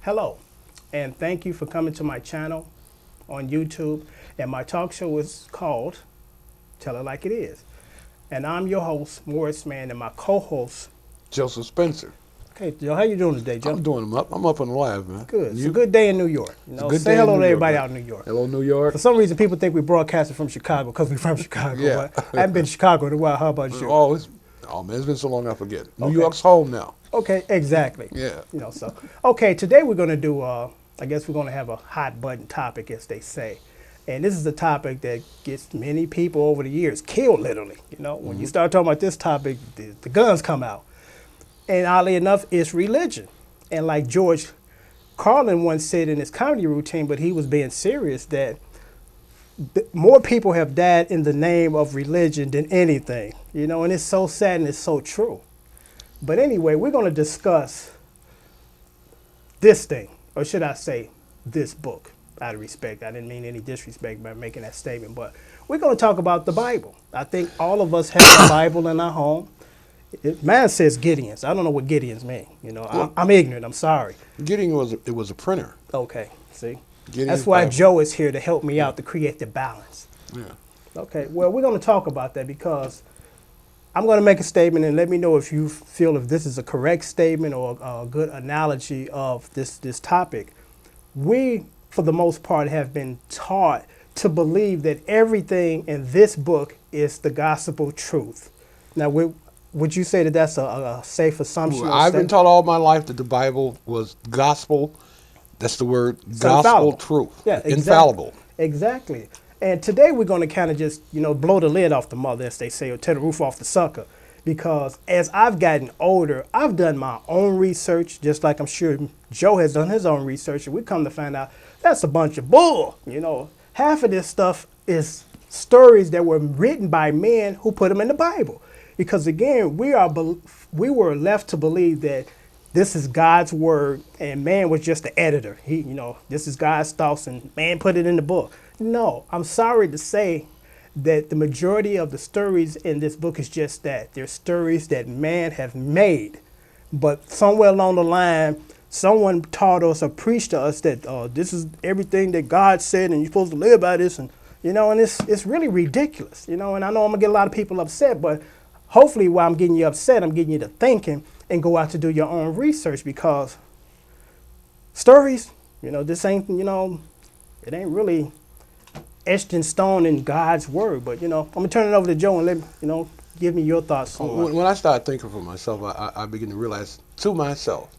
Hello, and thank you for coming to my channel on YouTube. And my talk show is called Tell It Like It Is. And I'm your host, Morrsman, and my co-host, Joseph Spencer. okay, Joe, how you doing today, Joe? I'm doing them up. I'm up and alive, man. Good. It's a You? good day in New York. You It's a know, good say day in hello New to York, everybody man. out in New York. Hello, New York. For some reason, people think we broadcasted from Chicago because we're from Chicago. Yeah. But I haven't been to Chicago in a while. How about you? Oh man, it's been so long I forget. New Okay. York's home now. Okay, exactly. Yeah. You know, so okay, today we're going to do. I guess we're going to have a hot button topic, as they say, and this is a topic that gets many people over the years killed, literally. You know, when you start talking about this topic, the guns come out, and oddly enough, it's religion. And like George Carlin once said in his comedy routine, but he was being serious, that more people have died in the name of religion than anything. You know, and it's so sad and it's so true. But anyway, we're going to discuss this thing, or should I say this book, out of respect. I didn't mean any disrespect by making that statement, but we're going to talk about the Bible. I think all of us have a Bible in our home. Mine says Gideon's. I don't know what Gideon's mean. You know, I'm ignorant. I'm sorry. Gideon was a printer. Okay, see? Gideon's That's why Bible. Joe is here to help me out to create the balance. Yeah. Okay, well, we're going to talk about that because I'm going to make a statement and let me know if you feel if this is a correct statement or a good analogy of this topic. We, for the most part, have been taught to believe that everything in this book is the gospel truth. Now, would you say that that's a safe assumption? Well, I've been taught all my life that the Bible was gospel. That's the word, It's gospel infallible. truth. Yeah, exactly. Infallible. Exactly. And today we're going to kind of just, blow the lid off the mother, as they say, or tear the roof off the sucker. Because as I've gotten older, I've done my own research, just like I'm sure Joe has done his own research. And we come to find out that's a bunch of bull. You know, half of this stuff is stories that were written by men who put them in the Bible. Because again, we were left to believe that this is God's word and man was just the editor. This is God's thoughts and man put it in the book. No, I'm sorry to say that the majority of the stories in this book is just that. They're stories that man have made. But somewhere along the line, someone taught us or preached to us that this is everything that God said and you're supposed to live by this. And it's really ridiculous. And I know I'm going to get a lot of people upset, but hopefully while I'm getting you upset, I'm getting you to thinking and go out to do your own research, because stories, this ain't, it ain't really etched in stone in God's word. But, I'm going to turn it over to Joe and let give me your thoughts on When I started thinking for myself, I began to realize to myself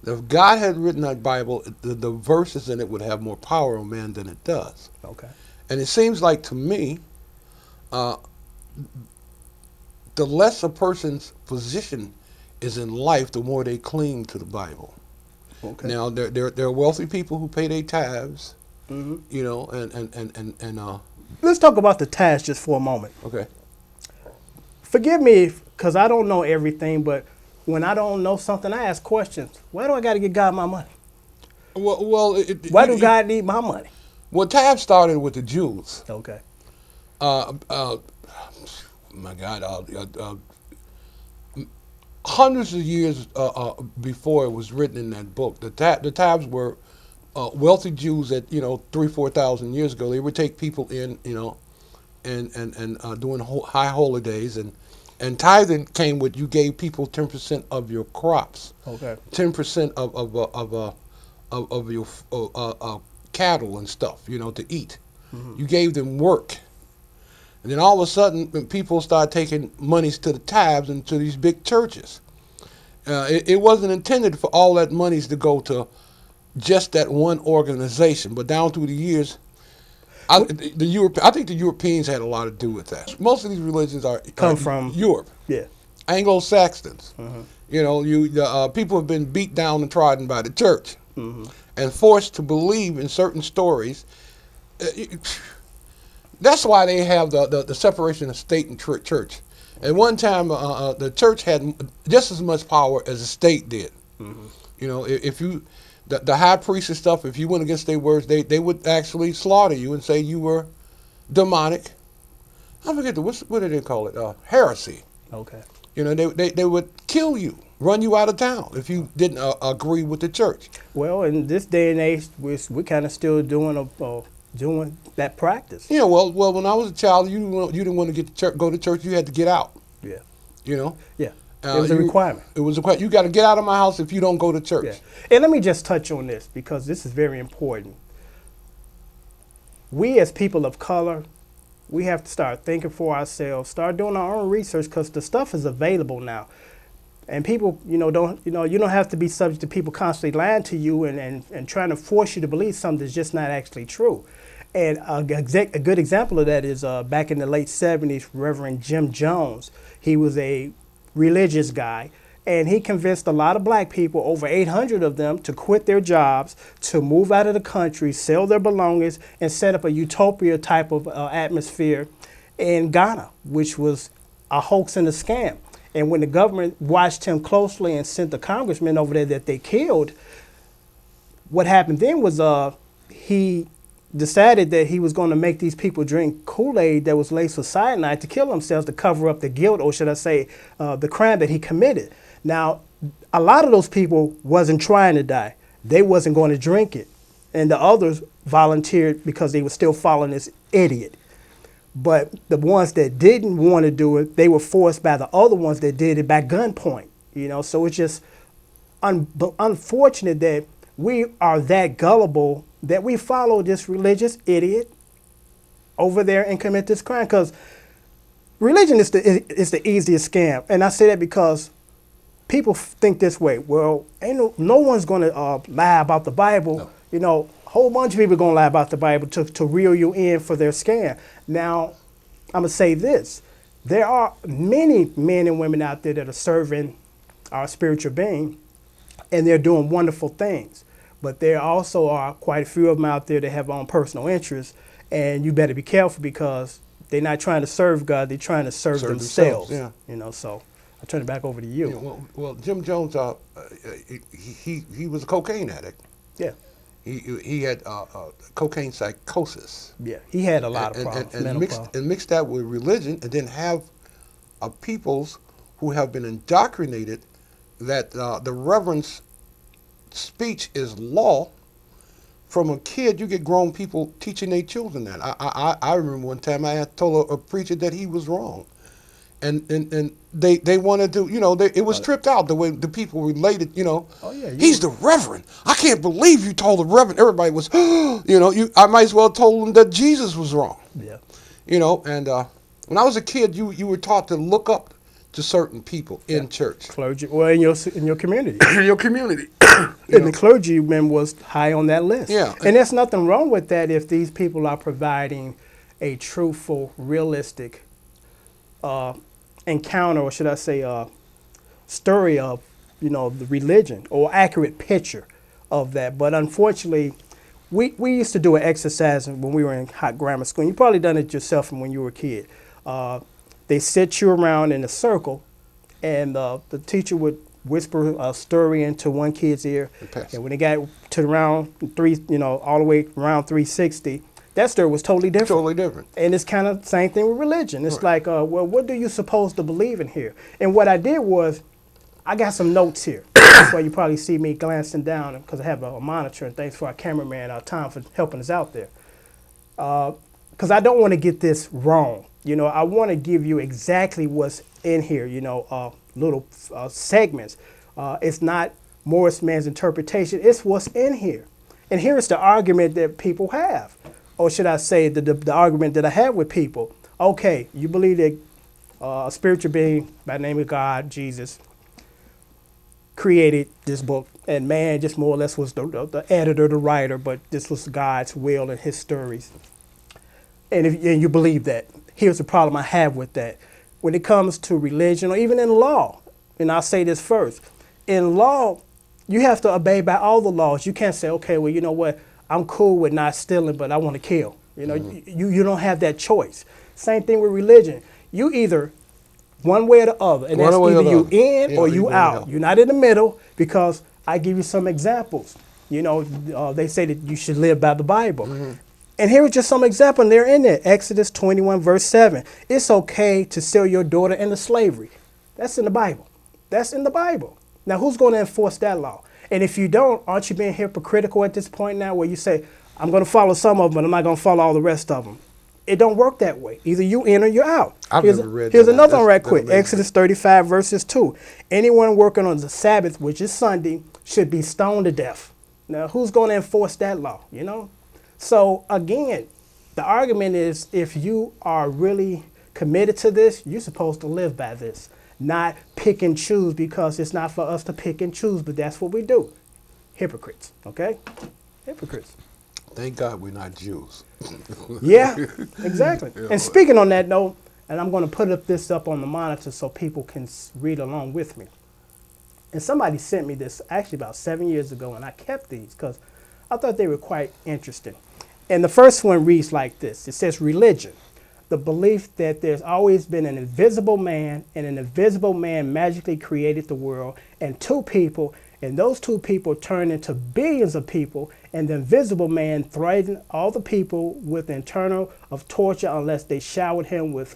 that if God had written that Bible, the verses in it would have more power on man than it does. Okay. And it seems like to me, the less a person's position is in life, the more they cling to the Bible. Okay. Now, there are wealthy people who pay their tithes, Mm-hmm. and Let's talk about the tithes just for a moment. okay. Forgive me, because I don't know everything, but when I don't know something, I ask questions. Why do I got to give God my money? Why do God need my money? Well, tithes started with the Jews. Okay. My God, hundreds of years before it was written in that book, the tithes were wealthy Jews that 3,000-4,000 years ago. They would take people in, and doing high holidays, and tithing came with you gave people 10% of your crops, Okay. 10% of your cattle and stuff, to eat. Mm-hmm. You gave them work. And then all of a sudden, when people start taking monies to the tithes and to these big churches. It wasn't intended for all that monies to go to just that one organization, but down through the years, I think the Europeans had a lot to do with that. Most of these religions Come from Europe, Yeah. Anglo-Saxons. Mm-hmm. People have been beat down and trodden by the church, Mm-hmm. and forced to believe in certain stories. That's why they have the separation of state and church. At one time, the church had just as much power as the state did. Mm-hmm. If you, the high priest and stuff, if you went against their words, they would actually slaughter you and say you were demonic. I forget what do they call it? Heresy. Okay. They would kill you. run you out of town if you didn't agree with the church. Well, in this day and age, we're kind of still doing that practice. Yeah, well, when I was a child, you didn't want to get to church, go to church. You had to get out. Yeah, You know, yeah. It was a requirement. It was a you got to get out of my house if you don't go to church. Yeah. And let me just touch on this because this is very important. We as people of color, we have to start thinking for ourselves, start doing our own research because the stuff is available now. And people, you don't have to be subject to people constantly lying to you and trying to force you to believe something that's just not actually true. And a good example of that is back in the late 70s, Reverend Jim Jones. He was a religious guy, and he convinced a lot of black people, over 800 of them, to quit their jobs, to move out of the country, sell their belongings, and set up a utopia type of atmosphere in Ghana, which was a hoax and a scam. And when the government watched him closely and sent the congressman over there that they killed, what happened then was he decided that he was going to make these people drink Kool-Aid that was laced with cyanide to kill themselves, to cover up the guilt, or should I say, the crime that he committed. Now, a lot of those people wasn't trying to die. They wasn't going to drink it. And the others volunteered because they were still following this idiot. But the ones that didn't want to do it, they were forced by the other ones that did it by gunpoint. So it's just unfortunate that we are that gullible that we follow this religious idiot over there and commit this crime. Because religion is the easiest scam. And I say that because people think this way. Well, ain't no one's going to lie about the Bible. No. A whole bunch of people are going to lie about the Bible to reel you in for their scam. Now, I'm going to say this. There are many men and women out there that are serving our spiritual being, and they're doing wonderful things. But there also are quite a few of them out there that have own personal interests, and you better be careful because they're not trying to serve God, they're trying to serve themselves. Yeah. So I turn it back over to you. Yeah, well, Jim Jones, he was a cocaine addict. Yeah. He had cocaine psychosis. Yeah, he had a lot of problems, mental problems. And mixed that with religion, and then have peoples who have been indoctrinated that the reverend's speech is law. From a kid, you get grown people teaching their children that. I remember one time I had told a preacher that he was wrong. And they wanted to, it was tripped out the way the people related, Oh, yeah, he's the reverend. I can't believe you told the reverend. Everybody was, I might as well told him that Jesus was wrong. Yeah. And when I was a kid, you were taught to look up to certain people in church. Clergy, well, in your community. In your community. And the clergyman was high on that list. Yeah. And there's nothing wrong with that if these people are providing a truthful, realistic encounter, or should I say story of, the religion, or accurate picture of that. But unfortunately, we used to do an exercise when we were in hot grammar school. And you probably done it yourself when you were a kid. They sit you around in a circle, and the teacher would whisper a story into one kid's ear. And when they got to round three, all the way around 360, that story was totally different. Totally different. And it's kind of the same thing with religion. It's like, well, what do you supposed to believe in here? And what I did was, I got some notes here. That's why you probably see me glancing down, because I have a monitor, and thanks for our cameraman, Tom, for helping us out there. Because I don't want to get this wrong. I want to give you exactly what's in here, little segments. It's not Morrsman's interpretation, it's what's in here. And here's the argument that people have. Or should I say the argument that I have with people. Okay, you believe that a spiritual being by the name of God, Jesus, created this book, and man just more or less was the editor, the writer, but this was God's will and his stories. And you believe that, here's the problem I have with that. When it comes to religion, or even in law, and I'll say this first, in law, you have to obey by all the laws. You can't say, okay, well, you know what, I'm cool with not stealing, but I want to kill. You don't have that choice. Same thing with religion. You either one way or the other, and that's either you in or you out. You're not in the middle, because I give you some examples. They say that you should live by the Bible. And here are just some examples, and they're in there. Exodus 21, verse 7. It's okay to sell your daughter into slavery. That's in the Bible. That's in the Bible. Now, who's going to enforce that law? And if you don't, aren't you being hypocritical at this point now where you say, I'm going to follow some of them, but I'm not going to follow all the rest of them? It don't work that way. Either you in or you're out. I've Here's, never read here's that. another one right That's quick. amazing. Exodus 35, verses 2. Anyone working on the Sabbath, which is Sunday, should be stoned to death. Now, who's going to enforce that law, you know? So, again, the argument is if you are really committed to this, you're supposed to live by this, not pick and choose, because it's not for us to pick and choose, but that's what we do. Hypocrites, okay? Hypocrites. Thank God we're not Jews. Yeah, exactly. And speaking on that note, and I'm going to put this up on the monitor so people can read along with me. And somebody sent me this actually about 7 years ago, and I kept these because I thought they were quite interesting. And the first one reads like this. It says, religion, the belief that there's always been an invisible man, and an invisible man magically created the world, and two people, and those two people turned into billions of people, and the invisible man threatened all the people with internal of torture unless they showered him with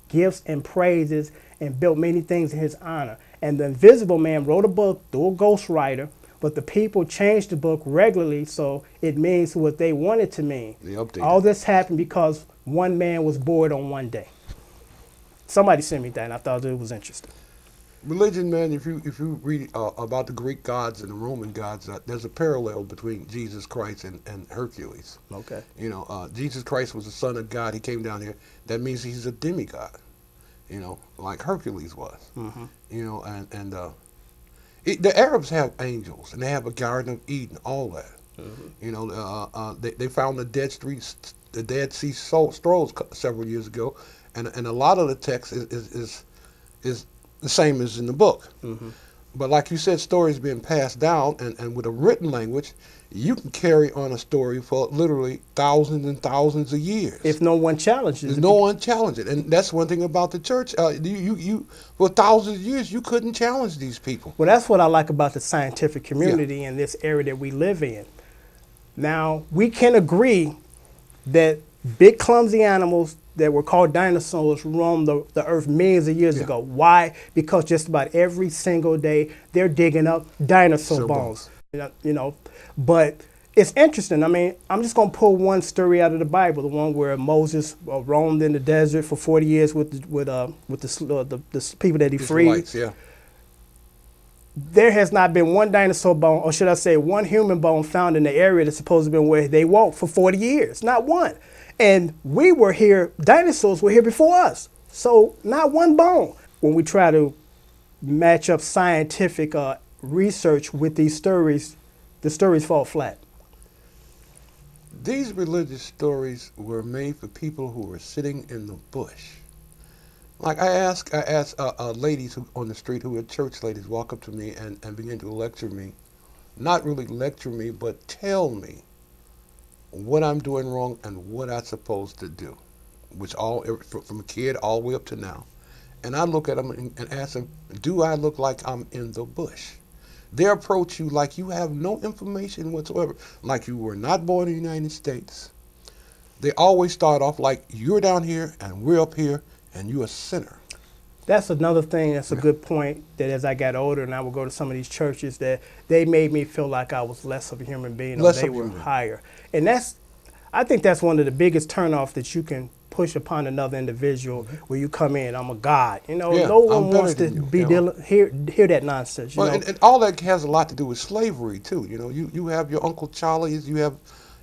gifts and praises and built many things in his honor. And the invisible man wrote a book through a ghostwriter, but the people changed the book regularly so it means what they want it to mean. They updated. All this happened because one man was bored on one day. Somebody sent me that, and I thought it was interesting. Religion, man, if you read about the Greek gods and the Roman gods, there's a parallel between Jesus Christ and Hercules. Okay. You know, Jesus Christ was the son of God. He came down here. That means he's a demigod, you know, like Hercules was. Mm-hmm. You know, and the Arabs have angels, and they have a Garden of Eden, all that. Mm-hmm. You know, they found the Dead Sea Scrolls several years ago, and a lot of the text is the same as in the book. Mm-hmm. But like you said, stories being passed down, and with a written language, you can carry on a story for literally thousands and thousands of years. If no one challenges it. No one challenged it. And that's one thing about the church. You for thousands of years, you couldn't challenge these people. Well, that's what I like about the scientific community in this area that we live in. Now, we can agree that big clumsy animals that were called dinosaurs roamed the earth millions of years ago. Why? Because just about every single day they're digging up dinosaur bones. You know, but it's interesting. I mean, I'm just going to pull one story out of the Bible, the one where Moses roamed in the desert for 40 years with the people that he freed. Yeah. There has not been one dinosaur bone, or should I say one human bone, found in the area that's supposed to have been where they walked for 40 years. Not one. And we were here, dinosaurs were here before us. So not one bone. When we try to match up scientific research with these stories, the stories fall flat. These religious stories were made for people who were sitting in the bush. Like I asked ladies on the street who were church ladies walk up to me and begin to lecture me. Not really lecture me, but tell me what I'm doing wrong and what I'm supposed to do, which from a kid all the way up to now. And I look at them and ask them, do I look like I'm in the bush? They approach you like you have no information whatsoever, like you were not born in the United States. They always start off like you're down here and we're up here and you're a sinner. That's another thing that's a good point, that as I got older and I would go to some of these churches, that they made me feel like I was less of a human being, or they were higher. And I think that's one of the biggest turnoffs that you can push upon another individual, where you come in, I'm a god. You know, no one wants to hear that nonsense. You know? And all that has a lot to do with slavery too. You know, you have your Uncle Charlies, you have,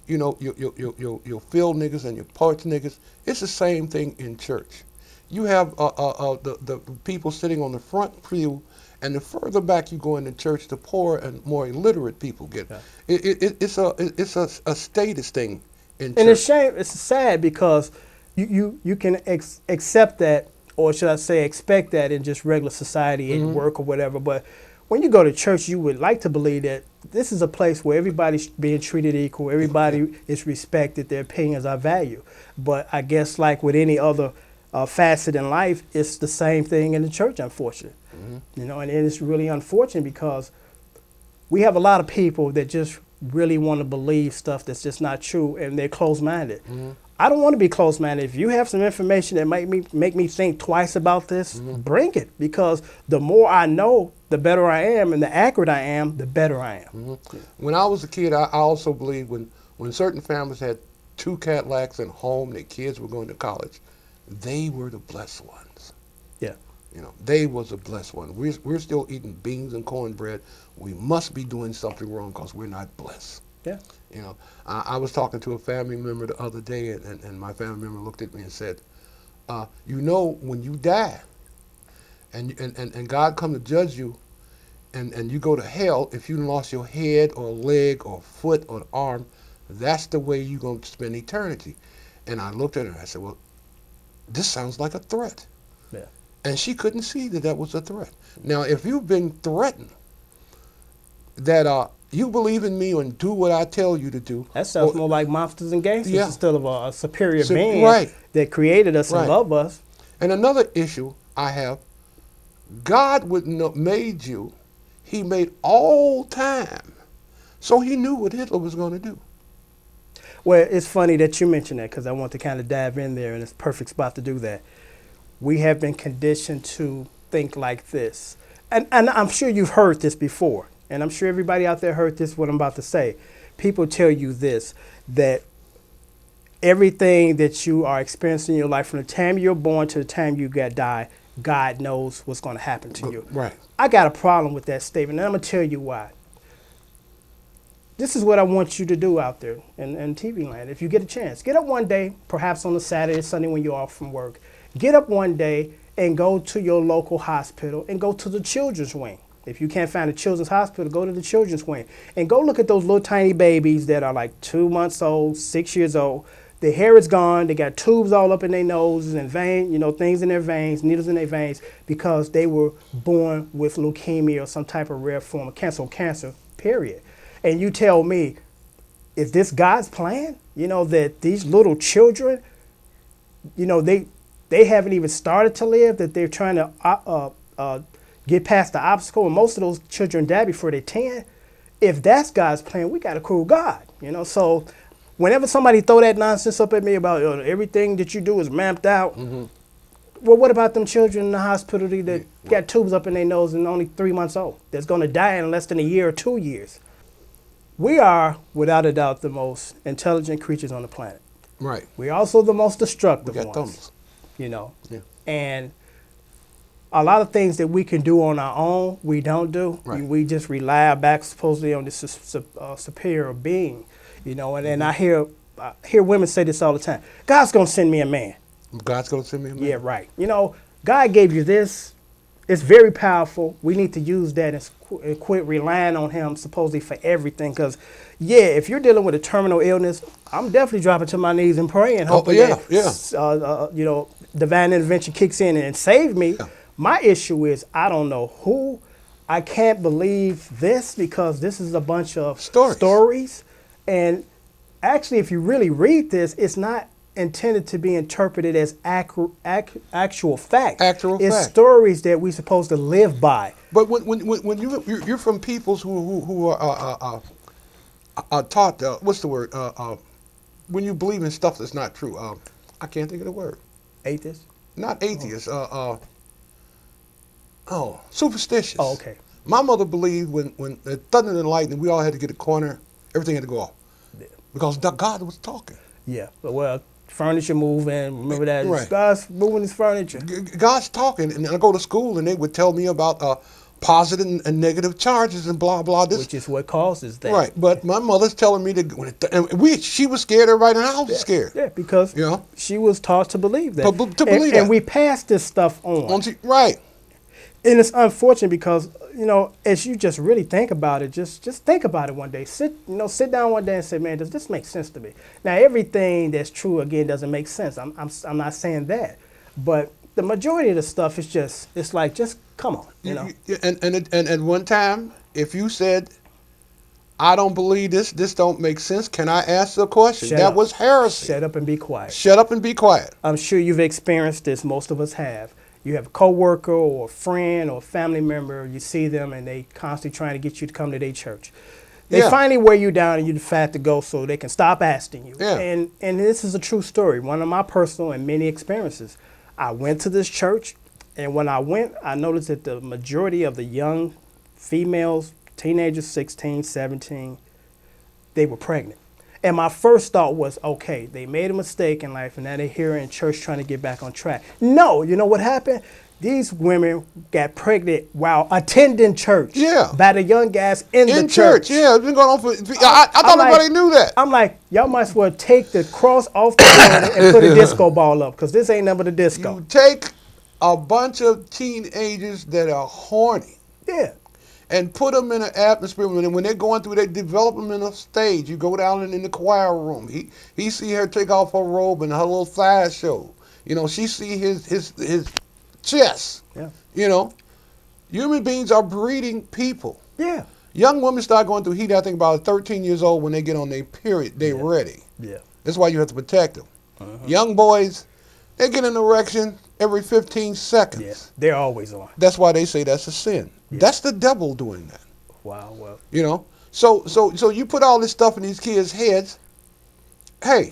you know, your field niggas and your parts niggas. It's the same thing in church. You have the people sitting on the front pew, and the further back you go in the church, the poorer and more illiterate people get. Yeah. It's a status thing in church. And it's sad because you can accept that, or should I say expect that, in just regular society and work or whatever. But when you go to church, you would like to believe that this is a place where everybody's being treated equal, everybody is respected, their opinions are valued. But I guess like with any other facet in life, it's the same thing in the church, unfortunately. You know, and it's really unfortunate because we have a lot of people that just really want to believe stuff that's just not true, and they're closed-minded. I don't want to be close-minded. If you have some information that make me think twice about this, bring it. Because the more I know, the better I am, and the accurate I am, the better I am. When I was a kid, I also believed when certain families had 2 Cadillacs and home, their kids were going to college, they were the blessed ones. Yeah. You know, they was a blessed one. We're still eating beans and cornbread. We must be doing something wrong because we're not blessed. Yeah. You know, I was talking to a family member the other day, and my family member looked at me and said, you know, when you die and God come to judge you, and you go to hell, if you lost your head or leg or foot or arm, that's the way you're going to spend eternity. And I looked at her and I said, well, this sounds like a threat. Yeah. And she couldn't see that that was a threat. Now, if you've been threatened that you believe in me and do what I tell you to do. That sounds more like monsters and gangsters Yeah. instead of a superior So- being right. that created us Right. and loved us. And another issue I have, God wouldn't have made you. He made all time. So he knew what Hitler was going to do. Well, it's funny that you mentioned that because I want to kind of dive in there, and it's a perfect spot to do that. We have been conditioned to think like this. And I'm sure you've heard this before, and I'm sure everybody out there heard this, what I'm about to say. People tell you this, that everything that you are experiencing in your life, from the time you're born to the time you die, God knows what's going to happen to you. Right. I got a problem with that statement, and I'm going to tell you why. This is what I want you to do out there in TV land. If you get a chance, get up one day, perhaps on a Saturday or Sunday when you're off from work. Get up one day and go to your local hospital and go to the children's wing. If you can't find a children's hospital, go to the children's wing and go look at those little tiny babies that are like 2 months old, 6 years old. Their hair is gone. They got tubes all up in their noses and veins, things in their veins, needles in their veins, because they were born with leukemia or some type of rare form of cancer, period. And you tell me, is this God's plan? That these little children, they haven't even started to live, that they're trying to get past the obstacle, and most of those children die before they're 10. If that's God's plan, we got to call God. So whenever somebody throw that nonsense up at me about everything that you do is mapped out, well, what about them children in the hospital that got tubes up in their nose and only 3 months old, that's going to die in less than a year or 2 years? We are, without a doubt, the most intelligent creatures on the planet. Right. We're also the most destructive We got ones. thumbs. Yeah. And a lot of things that we can do on our own, we don't do. Right. We just rely back supposedly on this superior being, And I hear women say this all the time. God's gonna send me a man. God's going to send me a man. Yeah, right. God gave you this. It's very powerful. We need to use that and quit relying on him supposedly for everything. Because, if you're dealing with a terminal illness, I'm definitely dropping to my knees and praying, hoping that divine intervention kicks in and save me. Yeah. My issue is I don't know who. I can't believe this because this is a bunch of stories. And actually, if you really read this, it's not intended to be interpreted as actual fact. It's stories that we're supposed to live by. But when you're from peoples who are taught, what's the word? When you believe in stuff that's not true, I can't think of the word. Atheist? Not atheist. Superstitious. Oh, okay. My mother believed when the thunder and lightning, we all had to get a corner, everything had to go off. Yeah. Because God was talking. Yeah. Well, furniture moving. Remember that? Right. God's moving his furniture. God's talking, and I go to school, and they would tell me about positive and negative charges and blah blah. This, which is what causes that. Right. But my mother's telling me she was scared. Everybody in the house was scared. Yeah, because she was taught to believe that. And we pass this stuff on. Right. And it's unfortunate because, as you just really think about it, just think about it one day. Sit down one day and say, man, does this make sense to me? Now, everything that's true, again, doesn't make sense. I'm not saying that. But the majority of the stuff is just come on, And at one time, if you said, I don't believe this don't make sense, can I ask a question? That was heresy. Shut up and be quiet. Shut up and be quiet. I'm sure you've experienced this. Most of us have. You have a coworker or a friend or a family member, you see them and they constantly trying to get you to come to their church. They Yeah. finally wear you down and you decide to go so they can stop asking you. Yeah. And this is a true story. One of my personal and many experiences. I went to this church, and when I went, I noticed that the majority of the young females, teenagers, 16, 17, they were pregnant. And my first thought was, okay, they made a mistake in life and now they're here in church trying to get back on track. No, you know what happened? These women got pregnant while attending church. Yeah. By the young guys in the In church. yeah, it's been going on for. I thought I'm like- everybody knew that. I'm like, y'all might as well take the cross off the building and put a disco ball up, because this ain't nothing but a disco. You take a bunch of teenagers that are horny Yeah. and put them in an atmosphere when they're going through, they develop them in a stage. You go down in the choir room. He see her take off her robe and her little thighs show. You know, she see his chest. Yeah. You know, human beings are breeding people. Yeah. Young women start going through heat, I think, about 13 years old. When they get on their period, they're ready. Yeah. That's why you have to protect them. Young boys, they get an erection every 15 seconds. Yeah. They're always on. That's why they say that's a sin. That's the devil doing that. Wow. Well. You know? So you put all this stuff in these kids' heads. Hey,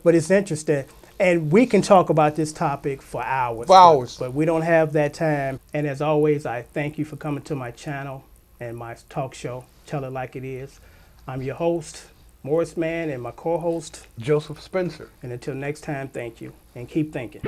But it's interesting. And we can talk about this topic for hours. For hours. But we don't have that time. And as always, I thank you for coming to my channel and my talk show, Tell It Like It Is. I'm your host, Morrsman, and my co-host. Joseph Spencer. And until next time, thank you. And keep thinking.